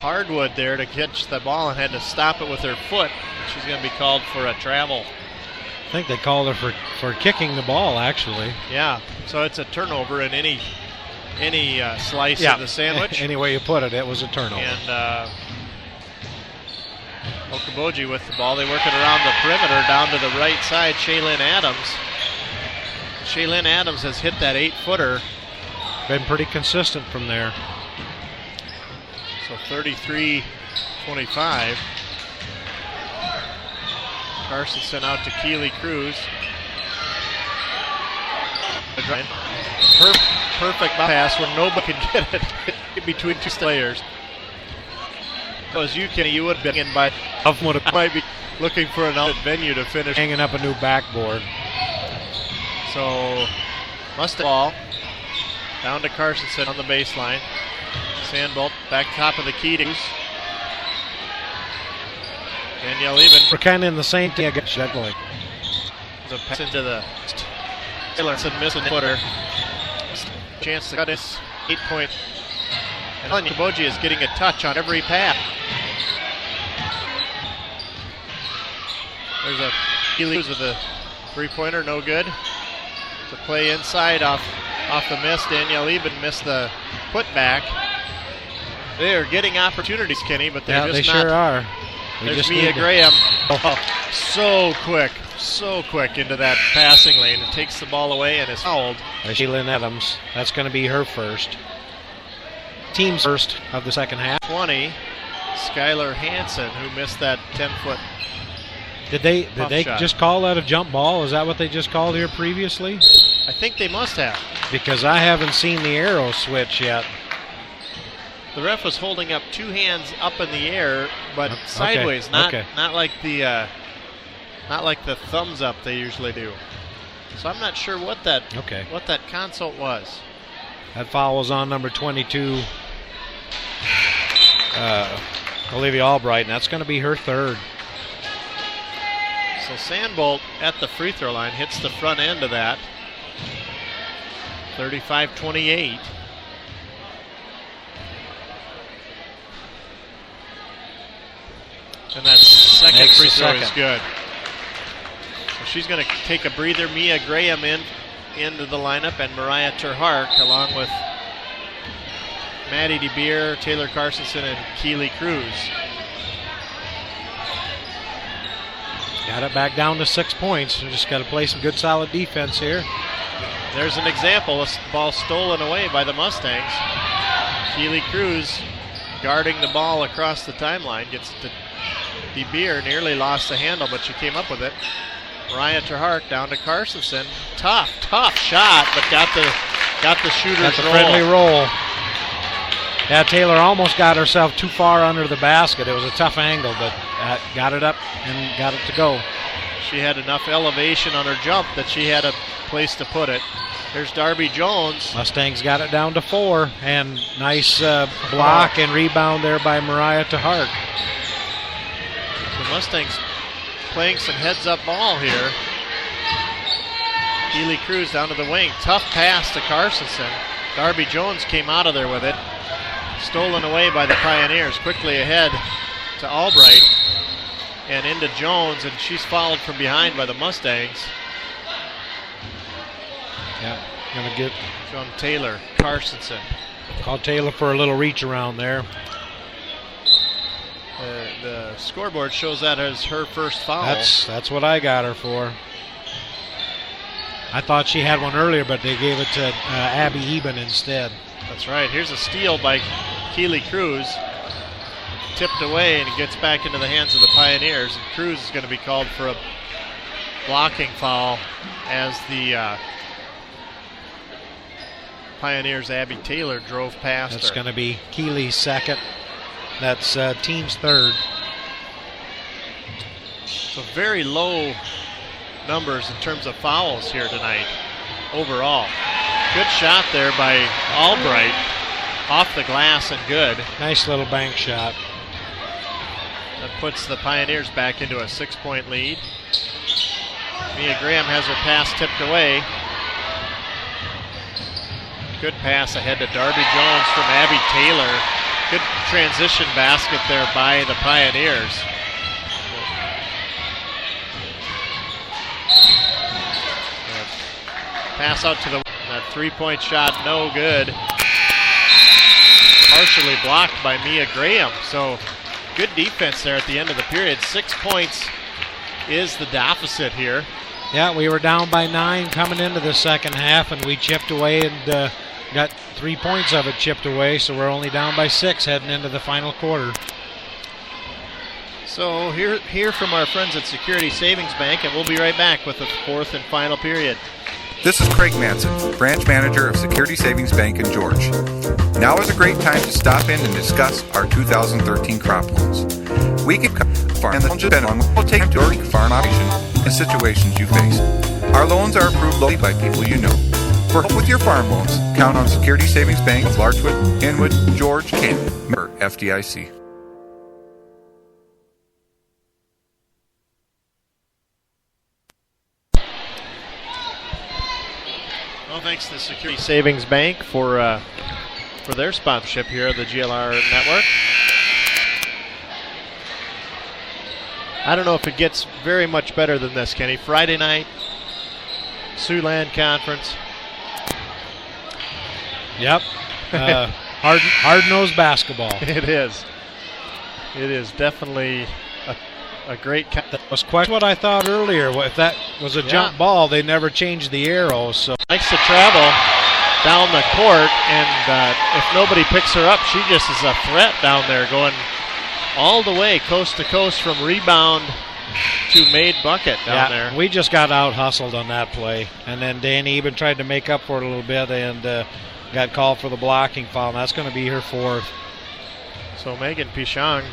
hardwood there to catch the ball and had to stop it with her foot. She's going to be called for a travel. I think they called her for kicking the ball, actually. Yeah, so it's a turnover in any slice of the sandwich. Any way you put it, it was a turnover. And Okoboji with the ball. They work it around the perimeter down to the right side. Shaylin Adams. Shaylin Adams has hit that 8-footer. Been pretty consistent from there. So 33-25. Carstensen out to Keely Cruz. Perfect pass where nobody can get it between two players. As you can, you would have been in by. Might be looking for another venue to finish. Hanging up a new backboard. So Mustang ball down to Carstensen on the baseline. Sandbolt back top of the key to Danielle Eben. We're kind of in the same thing against Shedley. The pass into the Taylorson missing footer. Chance to cut his 8-point. And Okoboji is getting a touch on every pass. There's a Keely with a 3-pointer, no good. To play inside off the miss. Danielle Eben missed the putback. They are getting opportunities, Kenny, but they're just they not. Sure are. There's Mia Graham. So quick into that passing lane. It takes the ball away and is fouled. Shaylin Adams. That's going to be her first. Team's first of the second half. 20. Skylar Hansen, who missed that 10-foot. Did they just call that a jump ball? Is that what they just called here previously? I think they must have. Because I haven't seen the arrow switch yet. The ref was holding up two hands up in the air, but sideways, not like the thumbs up they usually do. So I'm not sure what that consult was. That foul was on number 22, Olivia Albright, and that's going to be her third. So Sandbolt at the free throw line hits the front end of that. 35-28. And that second free throw is good. So she's going to take a breather. Mia Graham into the lineup, and Mariah Terhark along with Maddie DeBeer, Taylor Carstensen, and Keely Cruz. Got it back down to 6 points. We just got to play some good solid defense here. There's an example, a ball stolen away by the Mustangs. Keely Cruz guarding the ball across the timeline, gets to DeBeer, nearly lost the handle, but she came up with it. Mariah Terhark down to Carstensen. Tough shot, but got the shooter's roll. Friendly roll. Yeah, Taylor almost got herself too far under the basket. It was a tough angle, but got it up and got it to go. She had enough elevation on her jump that she had a place to put it. There's Darby Jones. Mustangs got it down to 4, and nice block and rebound there by Mariah Terhark. The Mustangs playing some heads-up ball here. Keely Cruz down to the wing. Tough pass to Carstensen. Darby Jones came out of there with it. Stolen away by the Pioneers. Quickly ahead to Albright and into Jones, and she's followed from behind by the Mustangs. Yeah, gonna get from Taylor Carstensen. Called Taylor for a little reach around there. The scoreboard shows that as her first foul. That's what I got her for. I thought she had one earlier, but they gave it to Abby Eben instead. That's right. Here's a steal by Keely Cruz. Tipped away, and it gets back into the hands of the Pioneers. And Cruz is going to be called for a blocking foul as the Pioneers' Abby Taylor drove past her. That's going to be Keely's second. That's team's third. So very low numbers in terms of fouls here tonight overall. Good shot there by Albright. Off the glass and good. Nice little bank shot. That puts the Pioneers back into a 6-point lead. Mia Graham has her pass tipped away. Good pass ahead to Darby Jones from Abby Taylor. Good transition basket there by the Pioneers. Pass out to that three-point shot, no good. Partially blocked by Mia Graham. So good defense there at the end of the period. 6 points is the deficit here. Yeah, we were down by 9 coming into the second half, and we chipped away and got 3 points of it chipped away, so we're only down by 6 heading into the final quarter. So hear from our friends at Security Savings Bank, and we'll be right back with the fourth and final period. This is Craig Manson, branch manager of Security Savings Bank in George. Now is a great time to stop in and discuss our 2013 crop loans. We can farm and the will take to your farm operation and situations you face. Our loans are approved locally by people you know. For help with your farm loans, count on Security Savings Bank of Larchwood, Inwood, George, Canton, member FDIC. Well, thanks to the Security Savings Bank for their sponsorship here of the GLR Network. I don't know if it gets very much better than this, Kenny. Friday night, Siouxland Conference. Yep. Hard-nosed basketball. It is. It is definitely a great. That was quite what I thought earlier. If that was a jump ball, they never changed the arrow. So likes to travel down the court, and if nobody picks her up, she just is a threat down there, going all the way coast to coast from rebound to made bucket down there. We just got out hustled on that play, and then Danny even tried to make up for it a little bit, and got called for the blocking foul. And that's going to be her fourth. So Megan Pichon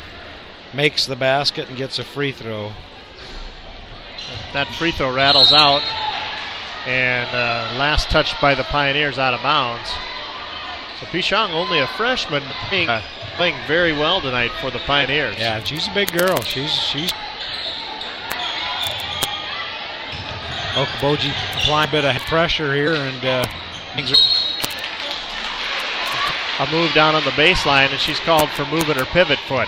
makes the basket and gets a free throw. That free throw rattles out, and last touch by the Pioneers out of bounds. So Pichon, only a freshman, playing very well tonight for the Pioneers. Yeah, she's a big girl. She's Okoboji applying a bit of pressure here, and a move down on the baseline, and she's called for moving her pivot foot.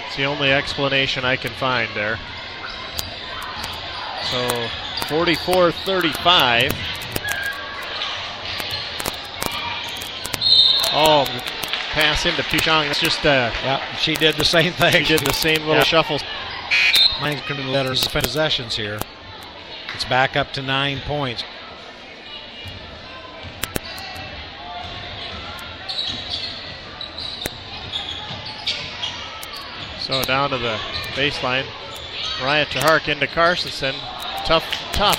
It's the only explanation I can find there. So 44-35. Oh, pass into Pichon. It's just she did the same thing. She did the same little shuffle. Mine's going to let her possessions here. It's back up to 9 points. So down to the baseline. Mariah Tahark into Carsonson. Tough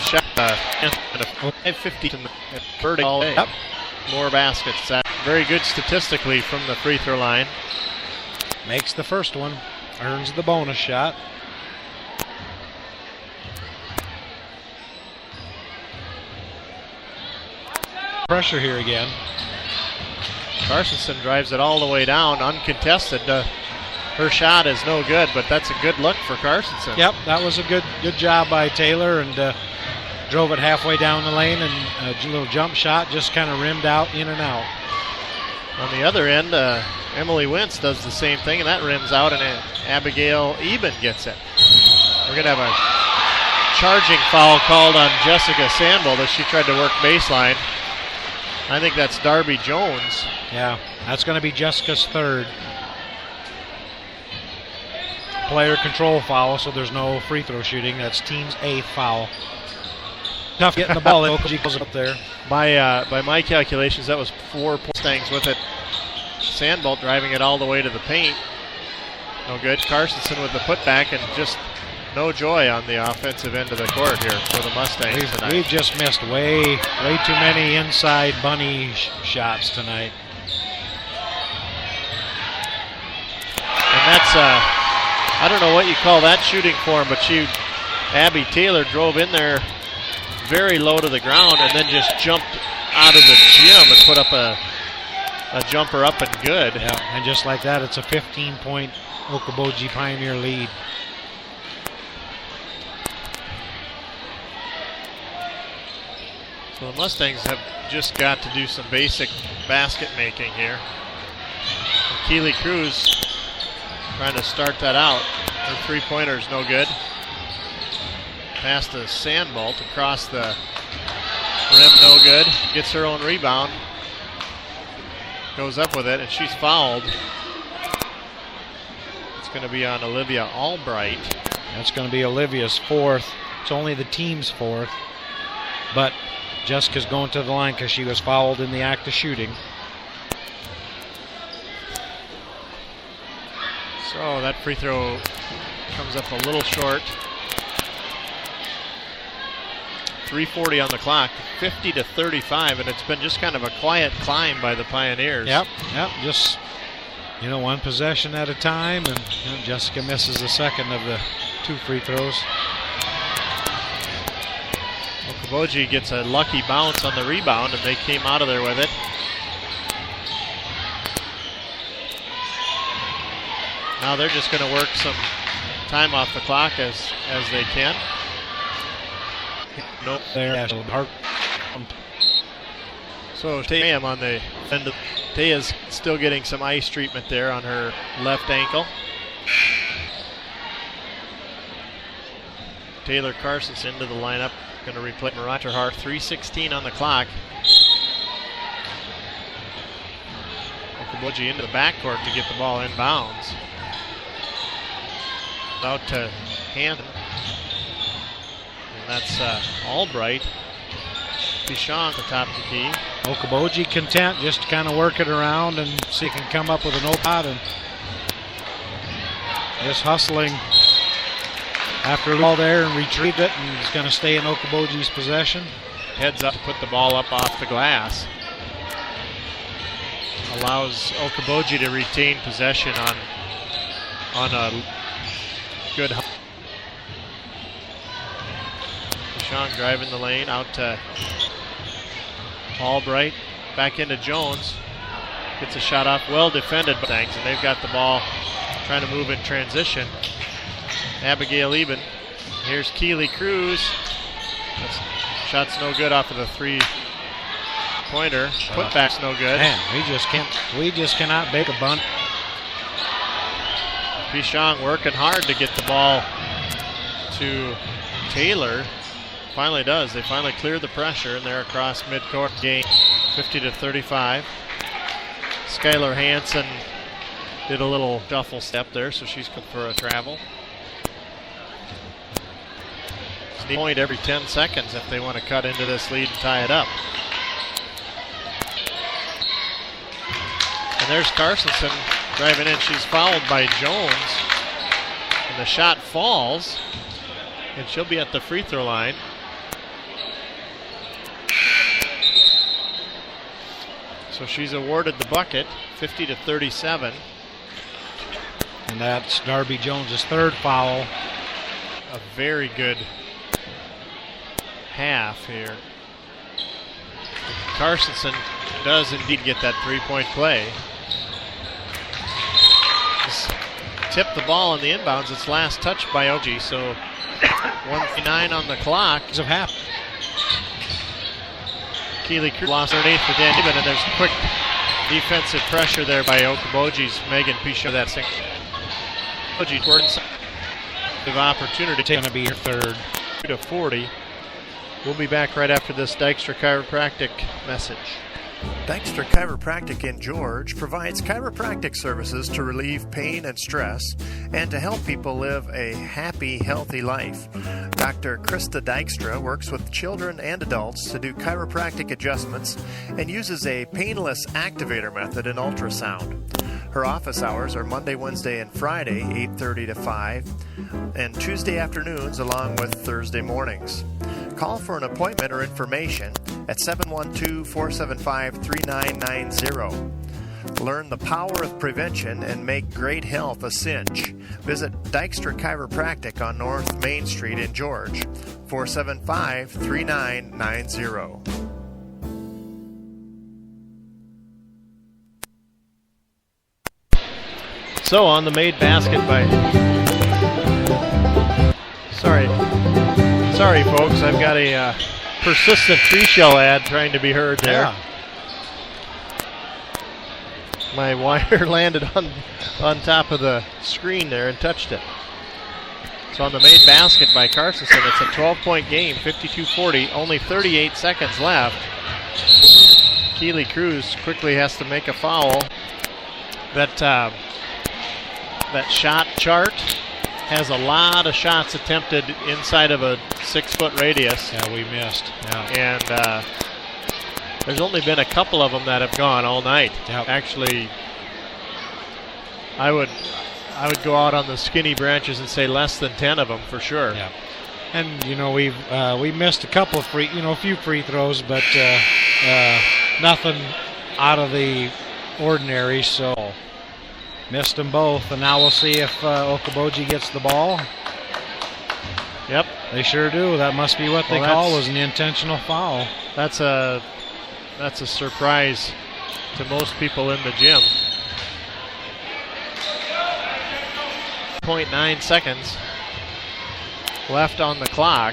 shot. And a 5:50 and birding all day. More baskets. Very good statistically from the free throw line. Makes the first one. Earns the bonus shot. Pressure here again. Carsonson drives it all the way down, uncontested. Her shot is no good, but that's a good look for Carsonson. Yep, that was a good job by Taylor, and drove it halfway down the lane, and a little jump shot just kind of rimmed out, in and out. On the other end, Emily Wentz does the same thing, and that rims out, and Abigail Eben gets it. We're going to have a charging foul called on Jessica Sandbolt as she tried to work baseline. I think that's Darby Jones. Yeah, that's going to be Jessica's third. Player control foul, so there's no free throw shooting. That's team's 8th foul. Tough getting the ball. Okoboji goes up there. By my calculations, that was 4 Mustangs with it. Sandbolt driving it all the way to the paint. No good. Carsonson with the putback, and just no joy on the offensive end of the court here for the Mustangs tonight. We've just missed way too many inside bunny shots tonight. And that's I don't know what you call that shooting form, but Abby Taylor drove in there very low to the ground and then just jumped out of the gym and put up a jumper up and good. Yeah, and just like that, it's a 15-point Okoboji Pioneer lead. So the Mustangs have just got to do some basic basket making here. And Keely Cruz trying to start that out. Her three-pointer is no good. Past the Sandbolt across the rim, no good. Gets her own rebound. Goes up with it, and she's fouled. It's going to be on Olivia Albright. That's going to be Olivia's fourth. It's only the team's fourth. But Jessica's going to the line because she was fouled in the act of shooting. So that free throw comes up a little short. 3:40 on the clock, 50-35, and it's been just kind of a quiet climb by the Pioneers. Yep, just, one possession at a time, and Jessica misses the second of the two free throws. Okoboji gets a lucky bounce on the rebound, and they came out of there with it. Now they're just going to work some time off the clock as they can. Nope. There. So Tayam on the end of Taya's still getting some ice treatment there on her left ankle. Taylor Carson's into the lineup. Going to replay Marata Hart. 3:16 on the clock. Okoboji into the backcourt to get the ball inbounds. Out to Hampton. And that's Albright. Pichon at the top of the key. Okoboji content just to kind of work it around and see if he can come up with an open and just hustling after a ball there and retrieved it, and it's going to stay in Okoboji's possession. Heads up to put the ball up off the glass. Allows Okoboji to retain possession on a good. Pichon driving the lane out to Albright. Back into Jones. Gets a shot off. Well defended by Mustangs, and they've got the ball trying to move in transition. Abigail Eben. Here's Keely Cruz. Shot's no good off of the three-pointer. Putback's no good. Man, we just cannot bake a bunt. Pichon working hard to get the ball to Taylor. Finally does. They finally clear the pressure, and they're across midcourt. Game 50-35. Skylar Hansen did a little shuffle step there, so she's good for a travel. It's a point every 10 seconds if they want to cut into this lead and tie it up. And there's Carsonson driving in. She's fouled by Jones, and the shot falls, and she'll be at the free throw line. So she's awarded the bucket, 50-37. And that's Darby Jones's third foul. A very good half here. Carsonson does indeed get that three-point play. Just tipped the ball on the inbounds. It's last touched by OG, so 1:09 on the clock. Of half. Keely Cruz lost underneath for Dan Eben, and there's quick defensive pressure there by Okoboji's Megan Pichon. That six. Okoboji works the opportunity. It's going to be her third. 40. We'll be back right after this Dykstra Chiropractic message. Dykstra Chiropractic in George provides chiropractic services to relieve pain and stress and to help people live a happy, healthy life. Dr. Krista Dykstra works with children and adults to do chiropractic adjustments and uses a painless activator method in ultrasound. Her office hours are Monday, Wednesday, and Friday, 8:30 to 5, and Tuesday afternoons along with Thursday mornings. Call for an appointment or information at 712-475-3990. Learn the power of prevention and make great health a cinch. Visit Dykstra Chiropractic on North Main Street in George, 475-3990. So on the made basket by... Sorry folks, I've got a persistent tree shell ad trying to be heard there. Yeah. My wire landed on top of the screen there and touched it. So on the made basket by Carstensen, it's a 12-point game, 52-40, only 38 seconds left. Keely Cruz quickly has to make a foul. That shot chart has a lot of shots attempted inside of a 6-foot radius. Yeah, we missed. Yeah. And there's only been a couple of them that have gone all night. Yep. Actually, I would go out on the skinny branches and say less than 10 of them for sure. Yeah. And you know we missed a couple of a few free throws, but nothing out of the ordinary. So missed them both, and now we'll see if Okoboji gets the ball. Yep, they sure do. That must be what they call was an intentional foul. That's a surprise to most people in the gym. 0.9 seconds left on the clock.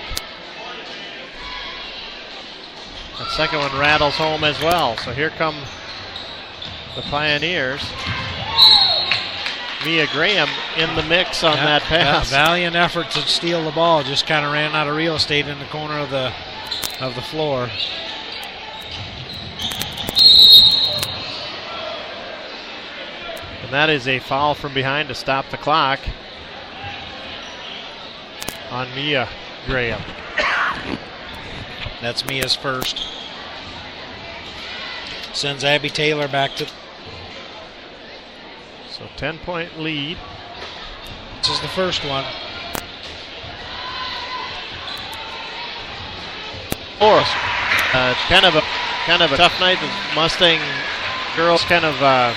That second one rattles home as well. So here come the Pioneers. Mia Graham in the mix on that pass. Valiant effort to steal the ball. Just kind of ran out of real estate in the corner of the floor. And that is a foul from behind to stop the clock on Mia Graham. That's Mia's first. Sends Abby Taylor back to... So 10-point lead. This is the first one. Kind of a tough night. The Mustang girls kind of a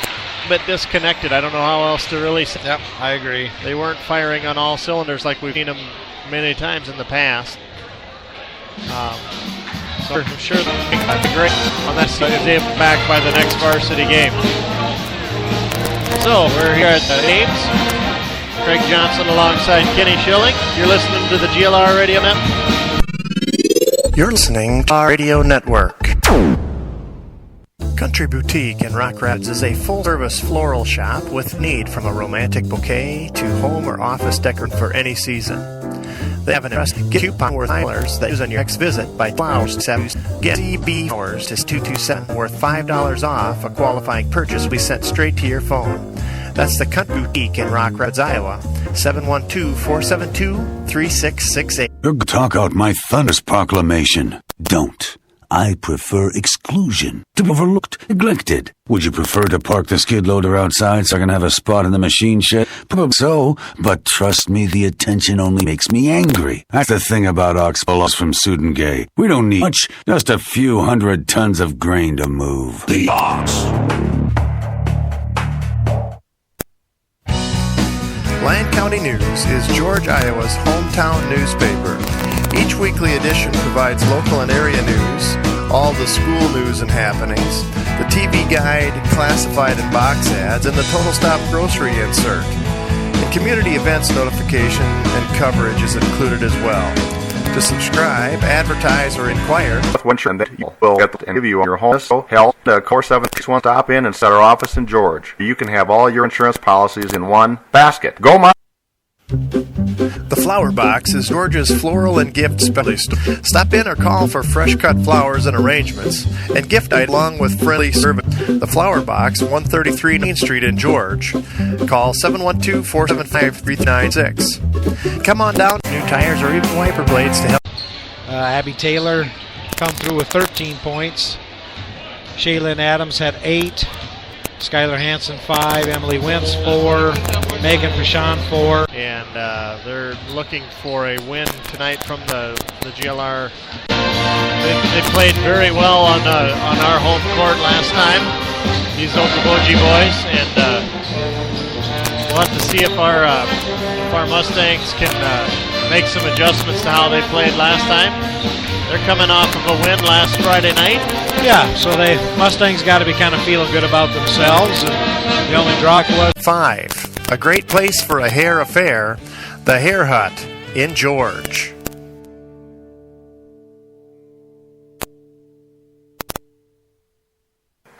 bit disconnected. I don't know how else to really say. Yep, I agree. They weren't firing on all cylinders like we've seen them many times in the past. So I'm sure they'll be great on that season back by the next varsity game. So we're here at the Ames. Craig Johnson alongside Kenny Schilling. You're listening to the GLR Radio Network. You're listening to our radio network. Country Boutique in Rock Rapids is a full-service floral shop with need from a romantic bouquet to home or office decor for any season. They have an impressive coupon worth $5 that use on your next visit by Flowers. Get CB Flowers to 227 worth $5 off a qualifying purchase will be sent straight to your phone. That's the Country Boutique in Rock Rapids, Iowa. 712-472-3668. You're gonna talk out my thunderous proclamation. Don't. I prefer exclusion. To be overlooked, neglected. Would you prefer to park the skid loader outside so I can have a spot in the machine shed? Probably so, but trust me, the attention only makes me angry. That's the thing about oxbows from Sudengay. We don't need much, just a few 100 tons of grain to move. The ox. Lyon County News is George, Iowa's hometown newspaper. Each weekly edition provides local and area news, all the school news and happenings, the TV guide, classified and box ads, and the Total Stop grocery insert. And community events notification and coverage is included as well. To subscribe, advertise, or inquire, that will get and give you your home health. Core 761 stop in and set our office in George. You can have all your insurance policies in one basket. Go, Mike. The Flower Box is Georgia's floral and gift specialist. Stop in or call for fresh cut flowers and arrangements and gift items along with friendly service. The Flower Box, 133 Main Street in George. Call 712-475-396. Come on down. New tires or even wiper blades to help. Abby Taylor come through with 13 points. Shaylin Adams had 8. Skylar Hansen 5, Emily Wentz 4, Megan Fashan 4. And they're looking for a win tonight from the GLR. They played very well on our home court last time, these Okoboji boys, and we'll have to see if our Mustangs can make some adjustments to how they played last time. They're coming off of a win last Friday night. Yeah, so Mustangs got to be kind of feeling good about themselves. And the only draw was 5. A great place for a hair affair, the Hair Hut in George.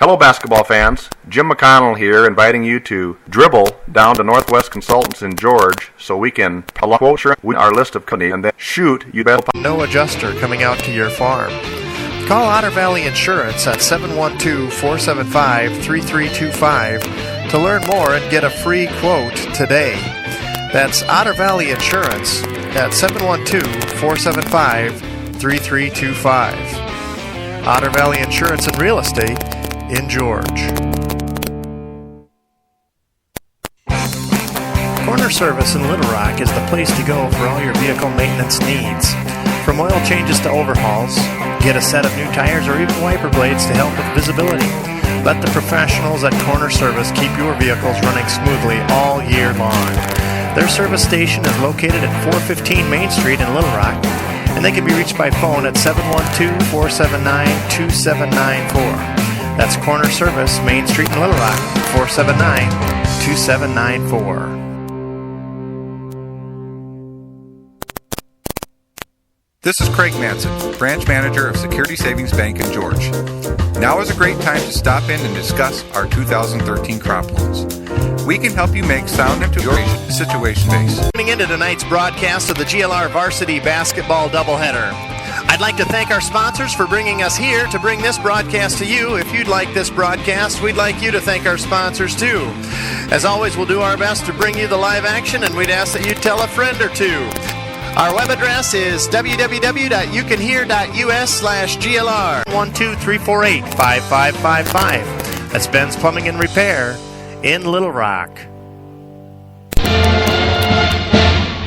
Hello basketball fans, Jim McConnell here, inviting you to dribble down to Northwest Consultants in George so we can quote our list of companies and then shoot you bet. No adjuster coming out to your farm. Call Otter Valley Insurance at 712-475-3325 to learn more and get a free quote today. That's Otter Valley Insurance at 712-475-3325. Otter Valley Insurance and Real Estate in George. Corner Service in Little Rock is the place to go for all your vehicle maintenance needs. From oil changes to overhauls, get a set of new tires or even wiper blades to help with visibility. Let the professionals at Corner Service keep your vehicles running smoothly all year long. Their service station is located at 415 Main Street in Little Rock, and they can be reached by phone at 712-479-2794. That's Corner Service, Main Street in Little Rock, 479-2794. This is Craig Manson, branch manager of Security Savings Bank in George. Now is a great time to stop in and discuss our 2013 crop loans. We can help you make sound into your situation base. Tuning into tonight's broadcast of the GLR Varsity Basketball Doubleheader. I'd like to thank our sponsors for bringing us here to bring this broadcast to you. If you'd like this broadcast, we'd like you to thank our sponsors too. As always, we'll do our best to bring you the live action, and we'd ask that you tell a friend or two. Our web address is www.youcanhear.us/GLR 12348-5555. That's Ben's Plumbing and Repair in Little Rock.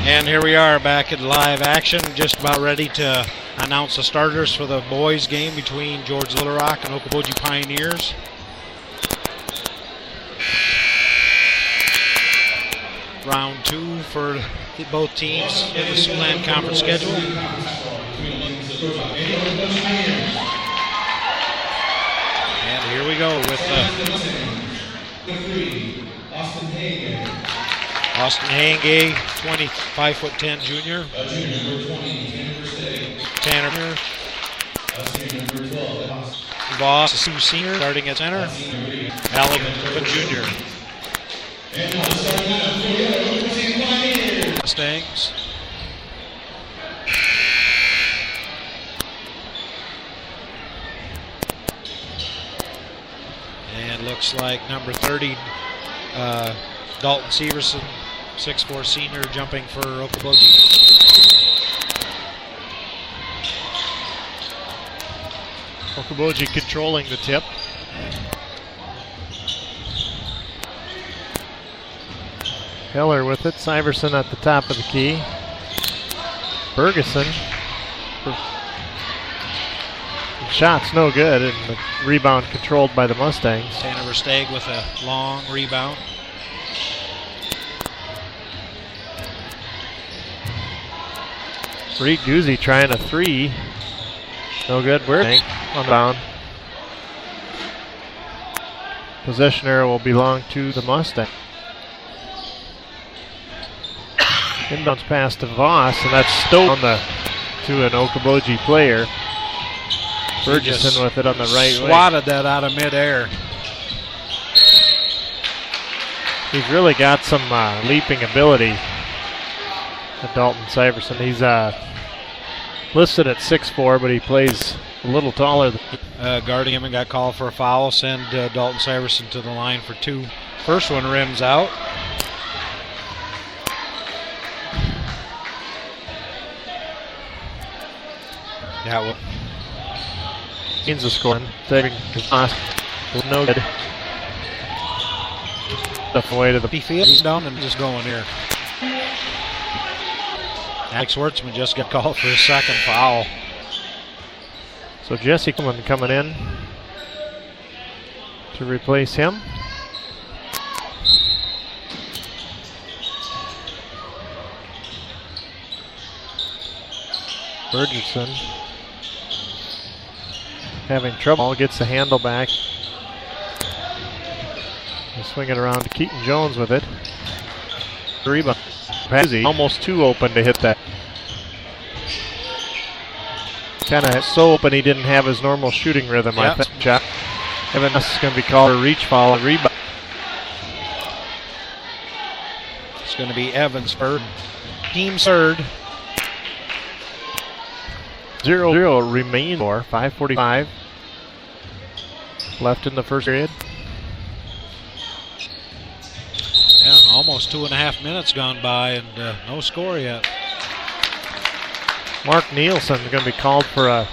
And here we are back in live action, just about ready to announce the starters for the boys game between George Little Rock and Okoboji Pioneers. Round 2 for both teams in the Siouxland Conference schedule. And here we go with Austin Hangay, 5'10" junior. Tanner Voss, a senior, starting at center. Alec, a junior. Mustangs. And looks like number 30, Dalton Severson, 6'4" senior, jumping for Okoboji. Okoboji controlling the tip. Heller with it. Syverson at the top of the key. Ferguson. Shot's no good, and the rebound controlled by the Mustangs. Tanner Versteeg with a long rebound. Reed Guzzi trying a three. No good. We're on the bound. Possession arrow will belong to the Mustang. Inbounds pass to Voss, and that's stowed on to an Okoboji player. Ferguson with it on the right swatted that out of midair. He's really got some leaping ability. Dalton Syverson. He's listed at 6'4", but he plays a little taller. Guarding him and got called for a foul. Send Dalton Syverson to the line for 2. First one rims out. Yeah, well, means the scoring. Saving no good. Stuff away to the field. He's down and just going here. Alex Schwartzman just got called for his second foul. So Jesse coming in to replace him. Ferguson having trouble, gets the handle back. He'll swing it around to Keaton Jones with it. Rebound. Almost too open to hit that. Kind of so open he didn't have his normal shooting rhythm, I think. Evans is going to be called a reach foul and rebound. It's going to be Evans third. Team third. 0-0 remain for 5:45 left in the first period. Yeah, almost 2.5 minutes gone by and no score yet. Mark Nielsen is going to be called for a...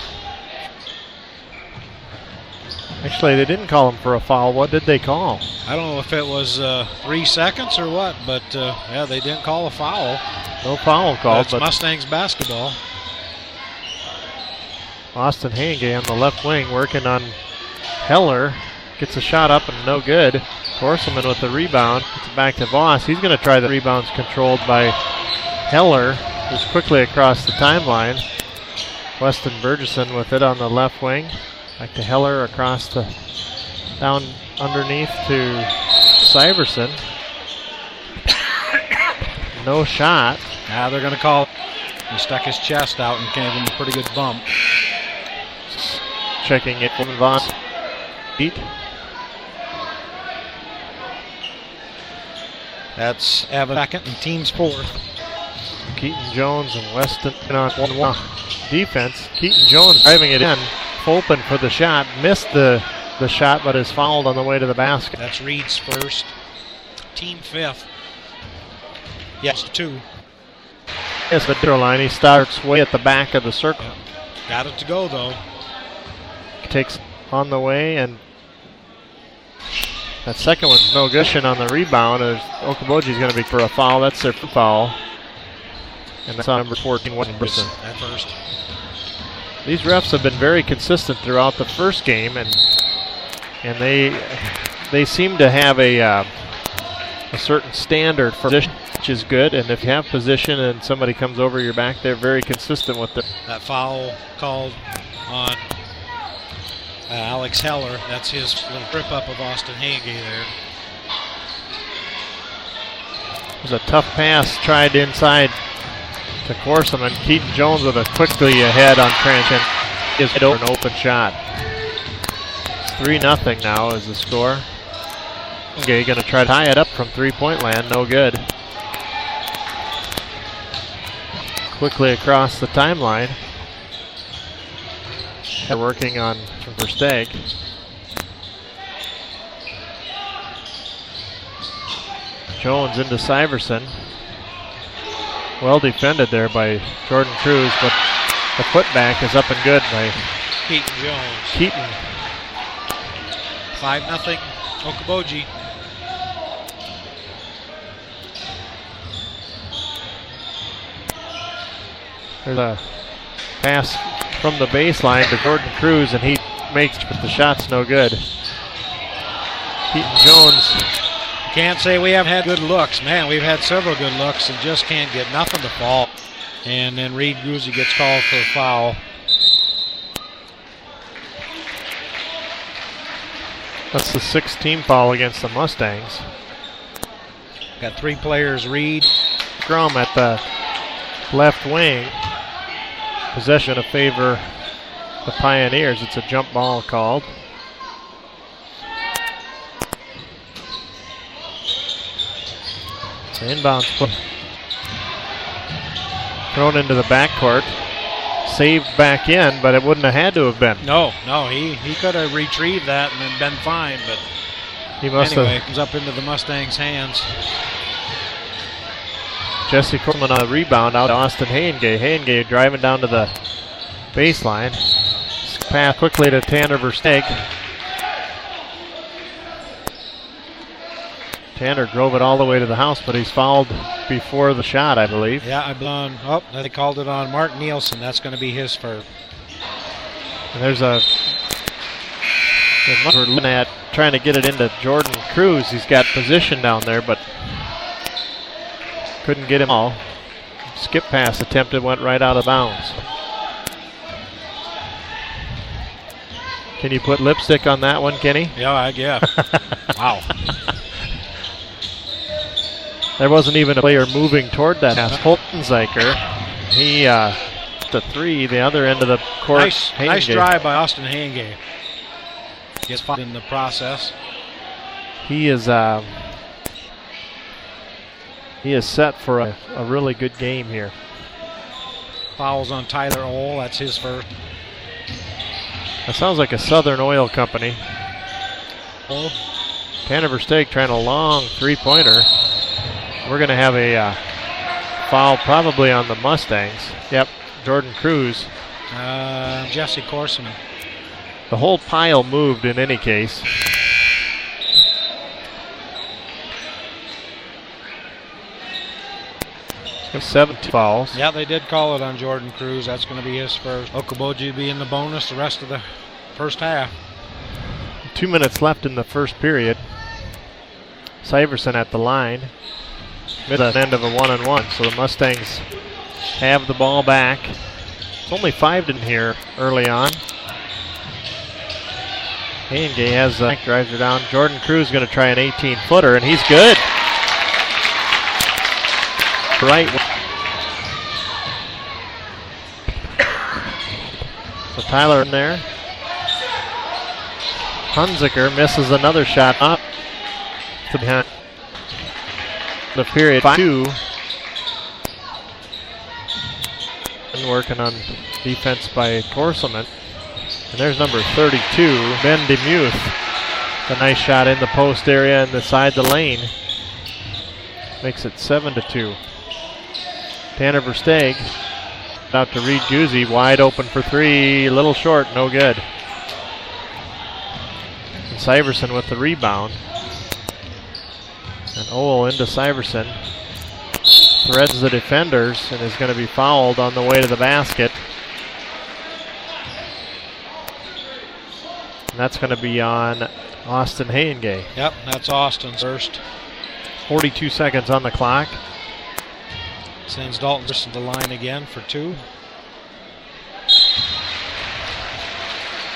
Actually, they didn't call him for a foul. What did they call? I don't know if it was 3 seconds or what, but yeah, they didn't call a foul. No foul called. That's Mustangs basketball. Austin Henge on the left wing working on Heller. Gets a shot up and no good. Korselman with the rebound. Gets it back to Voss. He's going to try the rebounds controlled by Heller, who's quickly across the timeline. Weston Burgesson with it on the left wing. Back to Heller across the down underneath to Syverson. No shot. Now they're going to call. He stuck his chest out and gave him a pretty good bump. Checking it from Voss. Beat. That's Evans second and team's fourth. Keaton Jones and Weston on 1-1 defense. Keaton Jones driving it in, open for the shot. Missed the shot, but is fouled on the way to the basket. That's Reed's first. Team fifth. Yes, 2. Yes, but line. He starts way at the back of the circle. Got it to go though. Takes on the way, and that second one's no good. On the rebound, Okoboji's going to be for a foul. That's their foul. And that's on number 14, Weston Burgesson. That first. These refs have been very consistent throughout the first game, and they seem to have a certain standard for position, which is good. And if you have position and somebody comes over your back, they're very consistent with it. That foul called on Alex Heller. That's his little trip up of Austin Henge there. It was a tough pass tried inside to Korselman. Keaton Jones with a quickly ahead on transition. Is an open shot. It's 3-0 now is the score. Okay, going to try to tie it up from three-point land. No good. Quickly across the timeline. They're working on Versteeg. Jones into Syverson. Well defended there by Jordan Cruz, but the putback is up and good by Keaton Jones. Keaton. 5-0 Okoboji. There's a pass from the baseline to Jordan Cruz, and he makes, but the shot's no good. Keaton Jones. Can't say we haven't had good looks. Man, we've had several good looks and just can't get nothing to fall. And then Reed Guzzi gets called for a foul. That's the 6th team foul against the Mustangs. Got 3 players, Reed. Grum at the left wing. Possession to favor the Pioneers. It's a jump ball called. The inbounds thrown into the backcourt. Saved back in, but it wouldn't have had to have been. No, he could have retrieved that and then been fine, but he must anyway, have. it comes up into the Mustangs' hands. Jesse Coleman on a rebound out to Austin Henge. Henge driving down to the baseline. Pass quickly to Tanner Versteeg. Tanner drove it all the way to the house, but he's fouled before the shot, I believe. Yeah, they called it on Mark Nielsen. That's going to be his first. And there's we're looking at trying to get it into Jordan Cruz. He's got position down there, but couldn't get him all. Skip pass attempted, went right out of bounds. Can you put lipstick on that one, Kenny? Yeah. Wow. There wasn't even a player moving toward that pass. Holtenziker, he the 3, the other end of the court. Nice drive by Austin Henge. Gets fought in the process. He is set for a really good game here. Fouls on Tyler Ohl. That's his first. That sounds like a Southern Oil Company. Tanner Versteeg trying a long three-pointer. We're going to have a foul probably on the Mustangs. Yep, Jordan Cruz. Jesse Corson. The whole pile moved in any case. 17 fouls. Yeah, they did call it on Jordan Cruz. That's going to be his first. Okoboji be in the bonus the rest of the first half. 2 minutes left in the first period. Syverson at the line. Mid the end of a 1-on-1, so the Mustangs have the ball back. It's only 5 in here early on. Hayengay has drives her down. Jordan Cruz going to try an 18-footer, and he's good. Right. So Tyler in there. Hunziker misses another shot up to behind the period 2. And working on defense by Corselman. And there's number 32, Ben DeMuth. A nice shot in the post area and inside the lane. Makes it 7-2. Tanner Versteeg out to Reed Guzzi, wide open for 3, a little short, no good. And Syverson with the rebound. And Ohl into Syverson. Threads the defenders and is going to be fouled on the way to the basket. And that's going to be on Austin Hayengay. Yep, that's Austin's first. 42 seconds on the clock. Sends Dalton to the line again for 2.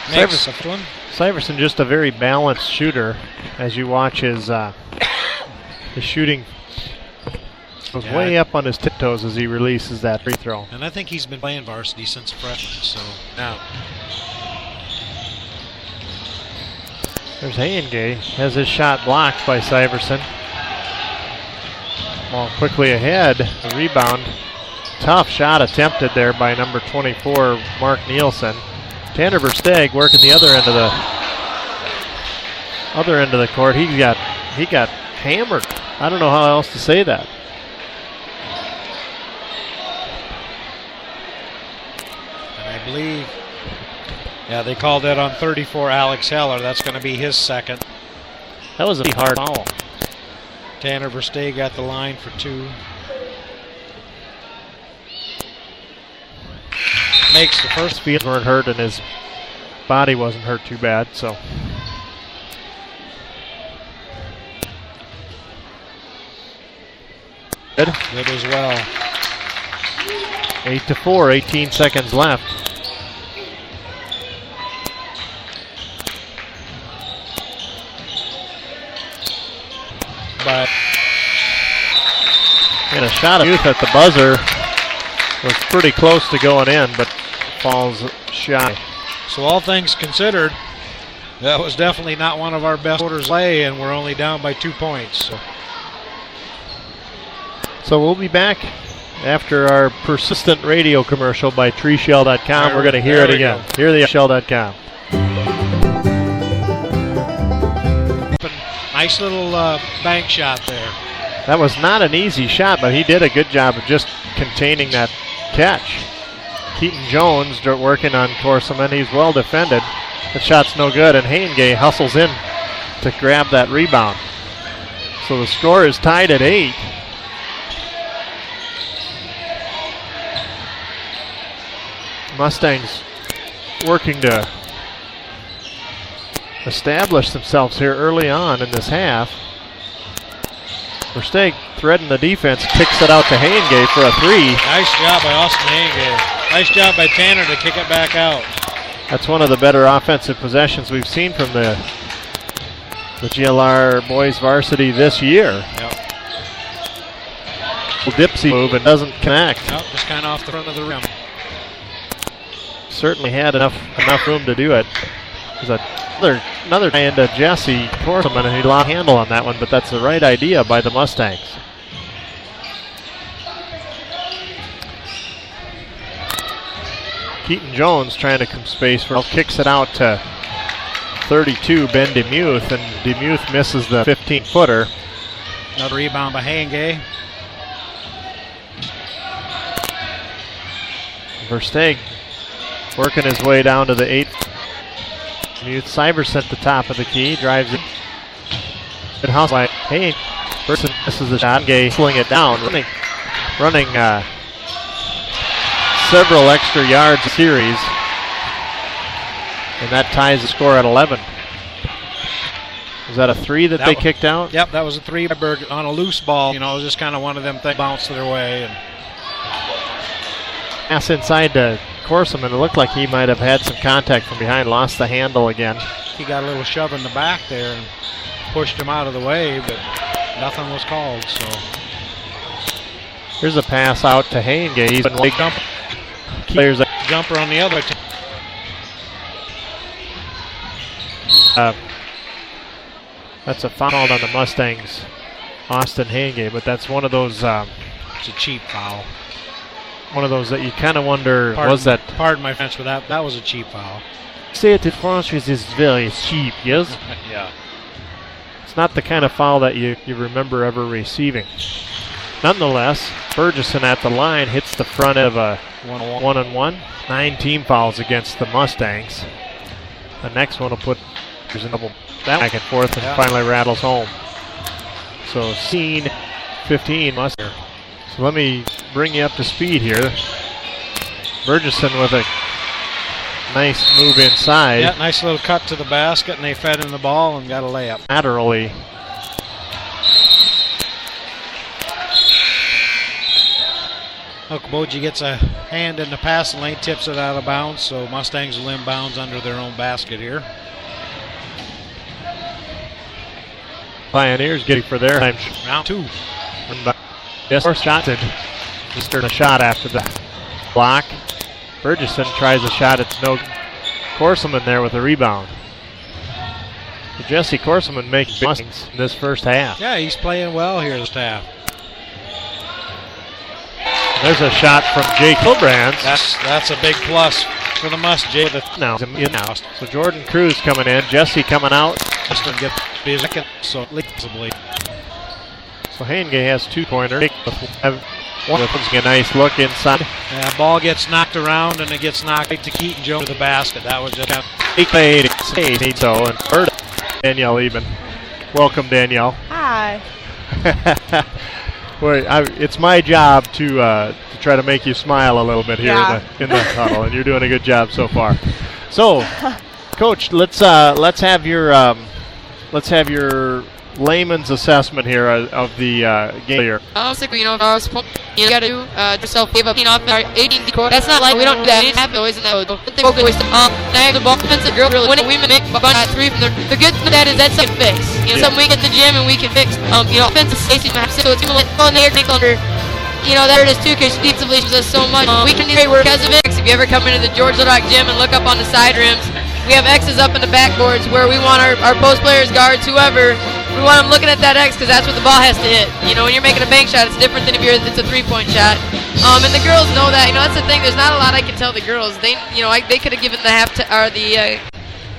Syverson just a very balanced shooter as you watch his shooting goes way up on his tiptoes as he releases that free throw. And I think he's been playing varsity since freshman, so now. There's Hayengay, has his shot blocked by Syverson. Ball quickly ahead, the rebound. Tough shot attempted there by number 24, Mark Nielsen. Tanner Versteeg working the other end of the court. He got hammered. I don't know how else to say that. And I believe, they called that on 34, Alex Heller. That's going to be his second. That was a hard foul. Tanner Versteeg at the line for 2. Makes the first. Feet weren't hurt and his body wasn't hurt too bad, so. Good. Good as well. 8-4, 18 seconds left. But and a shot of youth at the buzzer was pretty close to going in, but falls shy. So all things considered, that was definitely not one of our best quarters play, and we're only down by 2 points. So we'll be back after our persistent radio commercial by treeshell.com. We're going to hear it again. Hear the shell.com. Nice little bank shot there. That was not an easy shot, but he did a good job of just containing that catch. Keaton Jones working on Corselman. He's well defended. The shot's no good, and Hayengay hustles in to grab that rebound. So the score is tied at 8. Mustangs working to establish themselves here early on in this half. Versteeg threading the defense, kicks it out to Hayengay for a 3. Nice job by Austin Hayengay. Nice job by Tanner to kick it back out. That's one of the better offensive possessions we've seen from the GLR boys varsity this year. Yep. Dipsy move and doesn't connect. Nope, just kind of off the front of the rim. Certainly had enough room to do it. There's another try into Jesse Corseman, and he lost handle on that one, but that's the right idea by the Mustangs. Keaton Jones trying to come space for kicks it out to 32, Ben DeMuth, and DeMuth misses the 15-footer. Another rebound by Hangay. Versteeg working his way down to the 8. Syverson at the top of the key, drives it. Good house by Hey. Person misses the shot. Gay slowing it down, running several extra yards a series, and that ties the score at 11. Was that a 3 that they kicked out? Yep, that was a 3 by Berg on a loose ball. You know, it was just kind of one of them things bounced their way. And pass inside to Corseman. It looked like he might have had some contact from behind, lost the handle again. He got a little shove in the back there and pushed him out of the way, but nothing was called. So here's a pass out to Hangay. He's been jumper. There's a jumper on the other. That's a foul on the Mustangs, Austin Hangay, but that's one of those. It's a cheap foul. One of those that you kind of wonder, Pardon my French, but that was a cheap foul. Say it in French is very cheap, yes? Yeah. It's not the kind of foul that you remember ever receiving. Nonetheless, Ferguson at the line hits the front of a 1-on-1. 9 team fouls against the Mustangs. The next one will put there's a double back and forth and finally rattles home. So scene 15 Mustang. So let me bring you up to speed here. Ferguson with a nice move inside. Yeah, nice little cut to the basket, and they fed him the ball and got a layup. Laterally. Okoboji gets a hand in the passing lane, tips it out of bounds, so Mustangs will inbounds under their own basket here. Pioneers getting for their time. Round 2. Yes, fourth shot. Just a shot after the block. Ferguson tries a shot. It's no Corseman there with a rebound. So Jesse Corseman makes big things in this first half. Yeah, he's playing well here this half. There's a shot from Jake Hilbrands. That's a big plus for the Must. Jay now in-house. So Jordan Cruz coming in, Jesse coming out. Justin gets his second, so possibly. So Hangay has 2-pointer. One of them's a nice look inside. Ball gets knocked around and it gets knocked right to Keaton Jones to the basket. That was just kind of so and third Danielle Eben. Welcome, Danielle. Hi. Boy, it's my job to try to make you smile a little bit here in the huddle, and you're doing a good job so far. So, Coach, let's have your layman's assessment here of the game here. You gotta do yourself give up off our 18 core. That's not like we don't do that. It happens always in that. Now the ball defensive girl when we make a bunch of 3 from the good thing that is that's something fix. You know, something we get the gym and we can fix. Offensive safety maps. So it's gonna let on the air take under. You know, there it is too, because defensively does so much. We can do great work because of it. If you ever come into the George Little Rock gym and look up on the side rims, we have X's up in the backboards where we want our post players, guards, whoever. We want them looking at that X because that's what the ball has to hit. You know, when you're making a bank shot, it's different than if it's a 3-point shot. And the girls know that. You know, that's the thing. There's not a lot I can tell the girls. They could have given the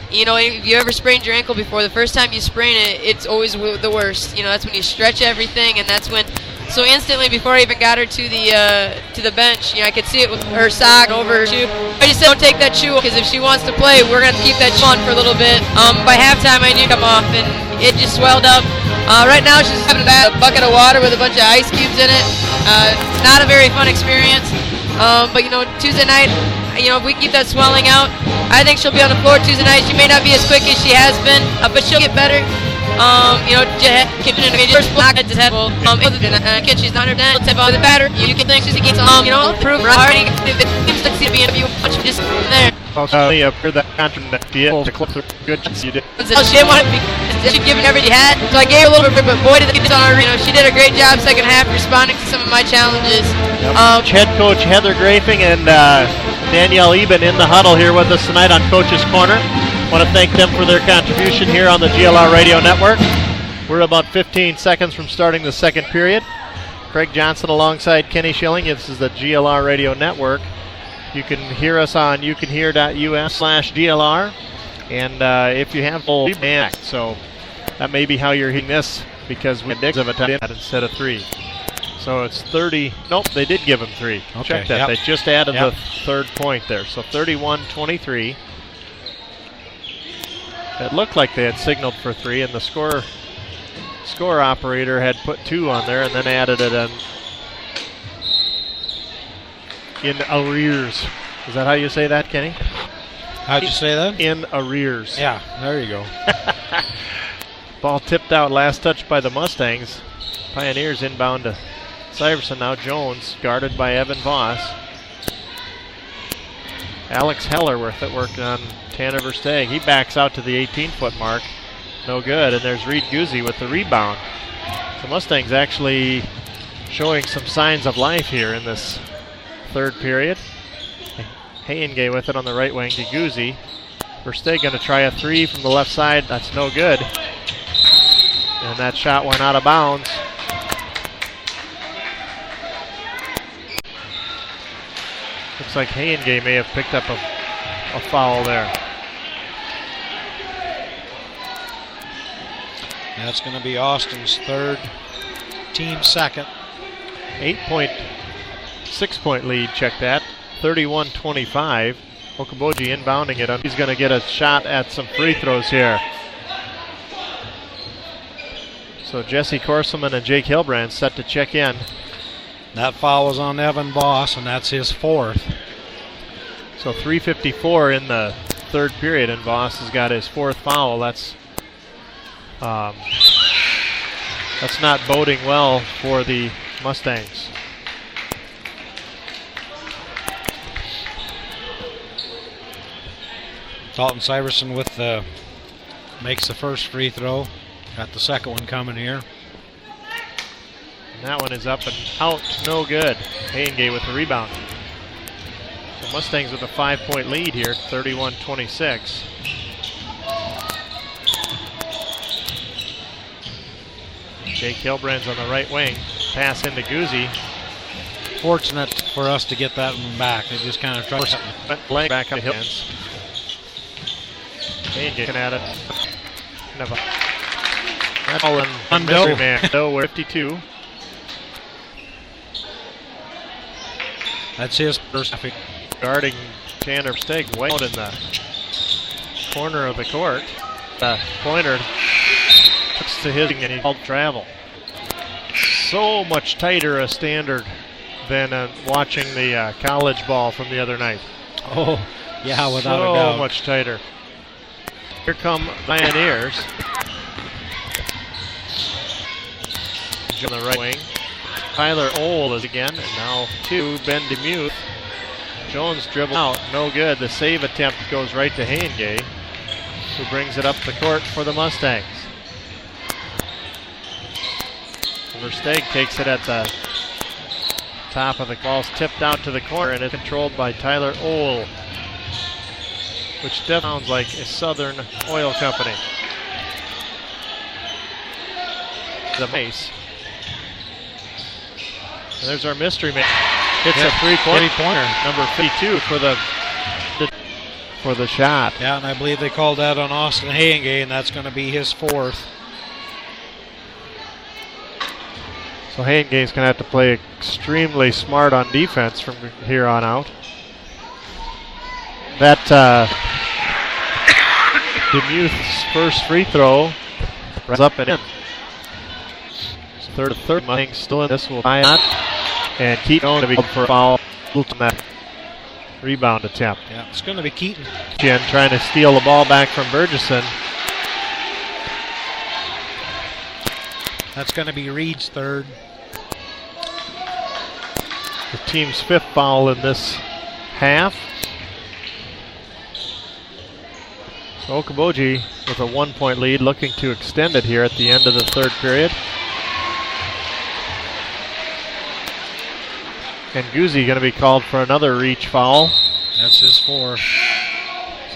if you ever sprained your ankle before, the first time you sprain it, it's always the worst. You know, that's when you stretch everything, and that's when. So instantly, before I even got her to the bench, you know, I could see it with her sock over her shoe. I just said, don't take that shoe because if she wants to play, we're gonna keep that shoe on for a little bit. By halftime, I knew it come off, and it just swelled up. Right now, she's having a bucket of water with a bunch of ice cubes in it. Not a very fun experience. But you know, Tuesday night, you know, if we keep that swelling out, I think she'll be on the floor Tuesday night. She may not be as quick as she has been, but she'll get better. Keeping in the first block at this head. She's not her dad. Tip on the batter. You can think she's against prove already. It seems to be a few much just there. For that contract, to clip the good you did. She didn't want to be. She'd given everything she had, so I gave her a little bit. But boy, did this on her. You know, she did a great job second half responding to some of my challenges. Head coach Heather Grafing and Danielle Eben in the huddle here with us tonight on Coach's Corner. Want to thank them for their contribution here on the GLR Radio Network. We're about 15 seconds from starting the second period. Craig Johnson alongside Kenny Schilling. This is the GLR Radio Network. You can hear us on youcanhear.us/GLR. And if you have full feedback, so that may be how you're hearing this, because we had of a time instead of 3. So it's 30. Nope, they did give him 3. Okay, Check that. yep. They just added Yep. the third point there. So 31-23. It looked like they had signaled for 3, and the score operator had put 2 on there and then added it in arrears. Is that how you say that, Kenny? How'd you say that? In arrears. Yeah, there you go. Ball tipped out, last touch by the Mustangs. Pioneers inbound to Syverson. Now Jones, guarded by Evan Voss. Alex Heller with it, working on Tanner Versteeg. He backs out to the 18-foot mark. No good. And there's Reed Guzzi with the rebound. The Mustangs actually showing some signs of life here in this third period. Hayengay with it on the right wing to Guzzi. Versteeg going to try a 3 from the left side. That's no good. And that shot went out of bounds. Looks like Hayengay may have picked up a foul there. That's going to be Austin's third, team second. 6-point lead, check that. 31-25. Okoboji inbounding it. He's going to get a shot at some free throws here. So Jesse Korselman and Jake Hilbrand set to check in. That foul was on Evan Voss, and that's his 4th. So 3:54 in the third period, and Voss has got his 4th foul. That's not boding well for the Mustangs. Dalton Syverson with makes the first free throw. Got the second one coming here. And that one is up and out. No good. Hayengay with the rebound. So Mustangs with a 5-point lead here, 31-26. Jake Hilbrand's on the right wing. Pass into Guzzi. Fortunate for us to get that one back. They just kind of tried Went leg back on the hands. Hayengay at it. Kind of a all in mystery man. So we're 52. That's his first. Guarding Tanner Versteeg way out in the corner of the court. Pointer looks to his and he called travel. So much tighter a standard than watching the college ball from the other night. Oh, yeah, without a doubt. So much tighter. Here come Pioneers. On the right wing. Tyler Ohl is again, and now 2, Ben DeMuth. Jones dribble out, no good. The save attempt goes right to Hayengay, who brings it up the court for the Mustangs. Versteeg takes it at the top of the ball's tipped out to the corner, and it's controlled by Tyler Ohl, which sounds like a Southern Oil Company. The base. And there's our mystery man. Hits a three-pointer. Number 52 for the shot. Yeah, and I believe they called that on Austin Hayengay, and that's going to be his 4th. So Hayengay's going to have to play extremely smart on defense from here on out. That DeMuth's first free throw is up and in. Third Mustangs still in this will tie it and keep going to be for a foul on that rebound attempt. Yeah, it's going to be Keaton. Jen trying to steal the ball back from Burgesson. That's going to be Reed's 3rd. The team's 5th foul in this half. So Okoboji with a 1-point lead, looking to extend it here at the end of the third period. And Guzzi going to be called for another reach foul. That's his 4th.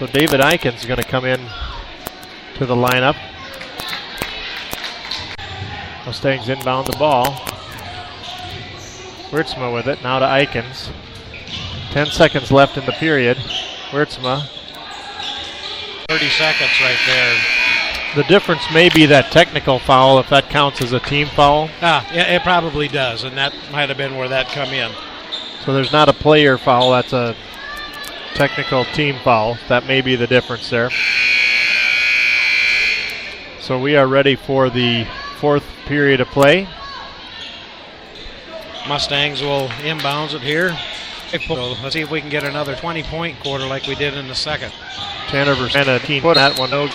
So David Eikens is going to come in to the lineup. Mustangs inbound the ball. Wiertsma with it, now to Eikens. 10 seconds left in the period. Wiertsma. 30 seconds right there. The difference may be that technical foul, if that counts as a team foul. Yeah, it probably does, and that might have been where that come in. So there's not a player foul, that's a technical team foul. That may be the difference there. So we are ready for the fourth period of play. Mustangs will inbounds it here. So let's see if we can get another 20-point quarter like we did in the second. Tanner Versen put that one. So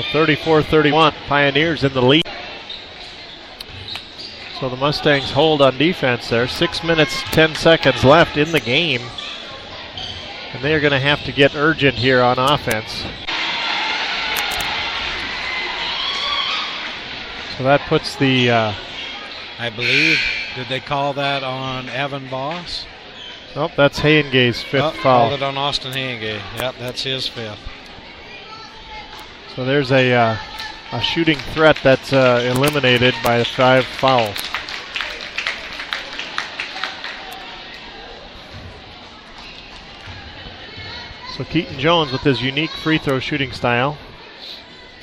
34-31, Pioneers in the lead. So the Mustangs hold on defense there. 6 minutes, 10 seconds left in the game. And they are going to have to get urgent here on offense. So that puts the... I believe, did they call that on Evan Voss? Nope, that's Hayengay's fifth foul. Called it on Austin Hayengay. Yep, that's his fifth. So there's a shooting threat that's eliminated by the 5 fouls. So Keaton Jones with his unique free throw shooting style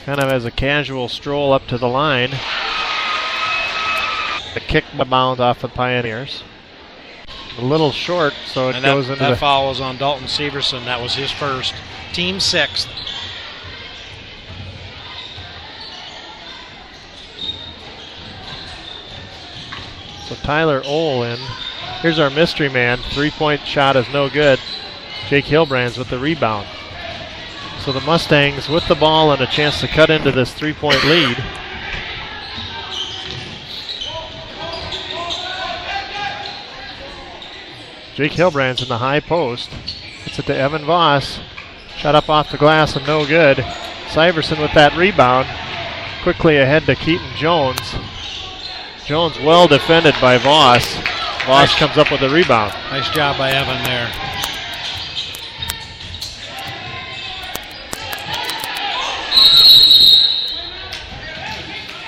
kind of has a casual stroll up to the line. The kick bound off the Pioneers. A little short, so it goes into that foul was on Dalton Severson. That was his first. Team 6th. So Tyler Olin. Here's our mystery man. 3-point shot is no good. Jake Hilbrands with the rebound. So the Mustangs with the ball and a chance to cut into this 3-point lead. Jake Hilbrands in the high post. Gets it to Evan Voss. Shot up off the glass and no good. Syverson with that rebound. Quickly ahead to Keaton Jones. Jones well defended by Voss. Voss comes up with a rebound. Nice job by Evan there.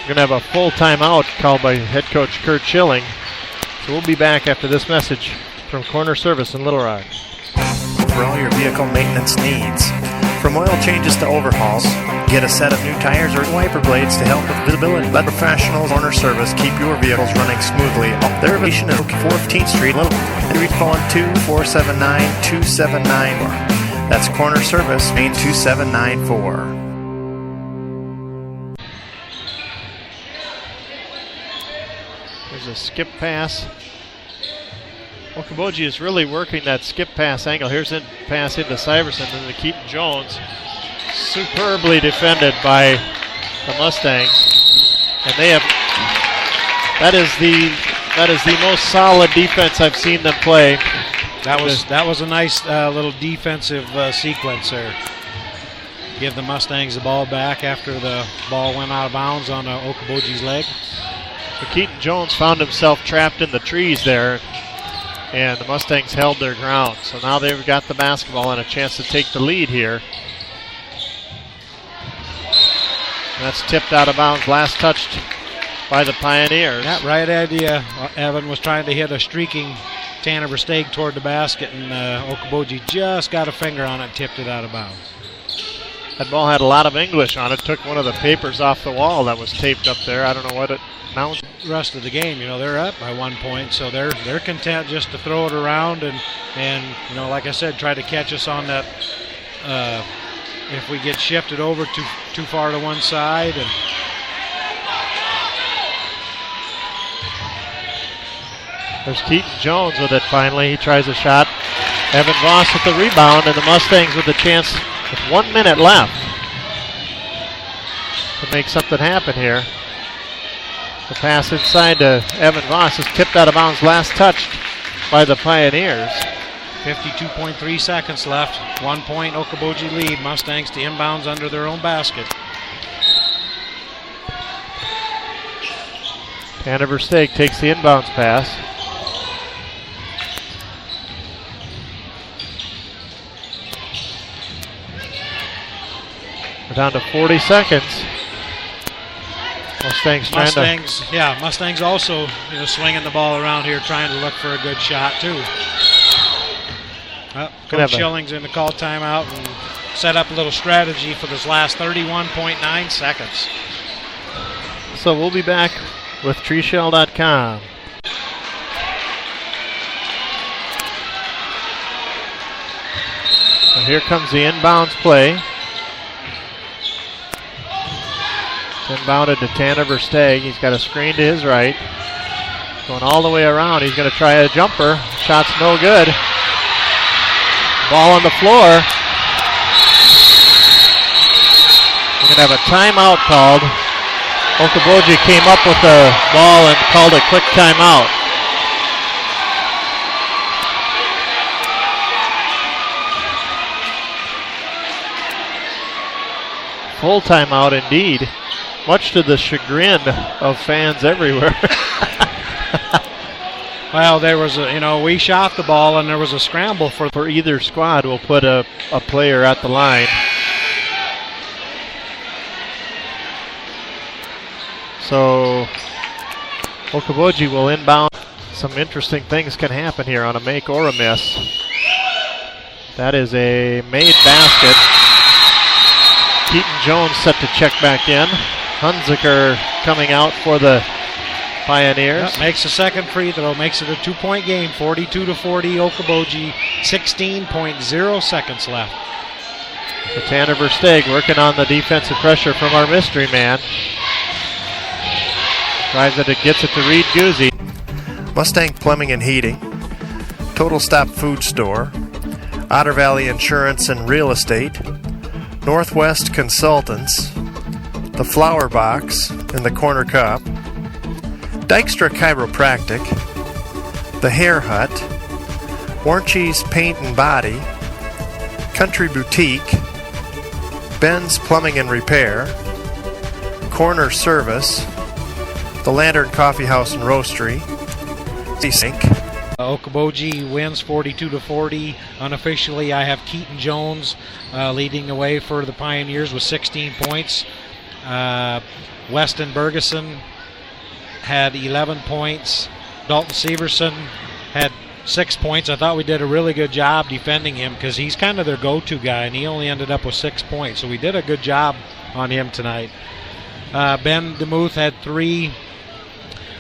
We're going to have a full timeout called by head coach Kurt Schilling. So we'll be back after this message from Corner Service in Little Rock. For all your vehicle maintenance needs. From oil changes to overhauls, get a set of new tires or wiper blades to help with visibility. Let professionals Corner Service keep your vehicles running smoothly. Their location is 14th Street, Little. And reach phone 2-479-2794. That's Corner Service, Main 2794. There's a skip pass. Okoboji is really working that skip pass angle. Here's a pass into Syverson and to Keaton Jones. Superbly defended by the Mustangs. And they have, that is the most solid defense I've seen them play. That was a nice little defensive sequence there. Give the Mustangs the ball back after the ball went out of bounds on Okoboji's leg. So Keaton Jones found himself trapped in the trees there, and the Mustangs held their ground. So now they've got the basketball and a chance to take the lead here. And that's tipped out of bounds, last touched by the Pioneers. That right idea. Evan was trying to hit a streaking Tanner Versteeg toward the basket, and Okoboji just got a finger on it, tipped it out of bounds. That ball had a lot of English on it. Took one of the papers off the wall that was taped up there. I don't know what it announced. The rest of the game, they're up by 1 point, so they're content just to throw it around and like I said, try to catch us on that. If we get shifted over too far to one side, and there's Keaton Jones with it finally. He tries a shot. Evan Voss with the rebound, and the Mustangs with a chance with 1 minute left to make something happen here. The pass inside to Evan Voss is tipped out of bounds, last touched by the Pioneers. 52.3 seconds left. 1 point Okoboji lead. Mustangs to inbounds under their own basket. Tanner Versteeg takes the inbounds pass. down to 40 seconds. Mustangs also, swinging the ball around here, trying to look for a good shot too. Coach Schilling's in the call timeout and set up a little strategy for this last 31.9 seconds. So we'll be back with treeshell.com. So here comes the inbounds play. It's inbounded to Tanner Versteeg. He's got a screen to his right. Going all the way around. He's going to try a jumper. Shot's no good. Ball on the floor. We're going to have a timeout called. Okoboji came up with the ball and called a quick timeout. Full timeout indeed, much to the chagrin of fans everywhere. Well, there was we shot the ball and there was a scramble for either squad. Will put a player at the line. So Okoboji will inbound. Some interesting things can happen here on a make or a miss. That is a made basket. Keaton Jones set to check back in. Hunziker coming out for the Pioneers. Yep, makes the second free throw, makes it a 2-point game, 42-40 Okoboji, 16.0 seconds left. So Tanner Versteeg working on the defensive pressure from our mystery man. Tries it, gets it to Reed Guzzi. Mustang Plumbing and Heating, Total Stop Food Store, Otter Valley Insurance and Real Estate, Northwest Consultants, The Flower Box in the Corner Cup, Dykstra Chiropractic, The Hair Hut, Warnchies Paint and Body, Country Boutique, Ben's Plumbing and Repair, Corner Service, The Lantern Coffee House and Roastery, Sink. Okoboji wins 42-40. Unofficially, I have Keaton Jones leading the way for the Pioneers with 16 points. Weston Bergeson had 11 points. Dalton Severson had 6 points. I thought we did a really good job defending him because he's kind of their go-to guy, and he only ended up with 6 points. So we did a good job on him tonight. Ben DeMuth had 3.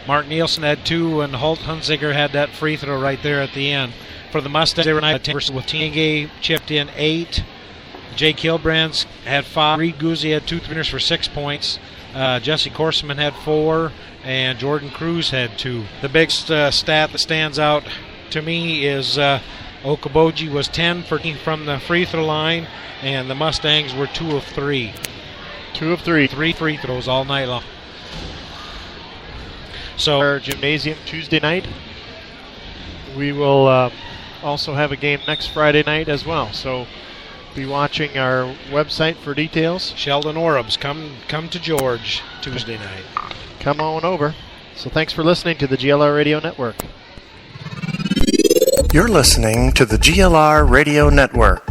Mark Nielsen had 2, and Holt Hunziker had that free throw right there at the end. For the Mustangs, they were 9 with Tienge chipped in 8. Jake Hilbrands had 5. Reed Guzzi had 2 3-pointers for 6 points. Jesse Korseman had 4, and Jordan Cruz had 2. The big stat that stands out to me is Okoboji was 10 for from the free throw line, and the Mustangs were 2 of 3. 2 of 3. 3 free throws all night long. So our gymnasium Tuesday night. We will also have a game next Friday night as well. So be watching our website for details. Sheldon Orabs, come to George Tuesday night. Come on over. So thanks for listening to the GLR Radio Network. You're listening to the GLR Radio Network.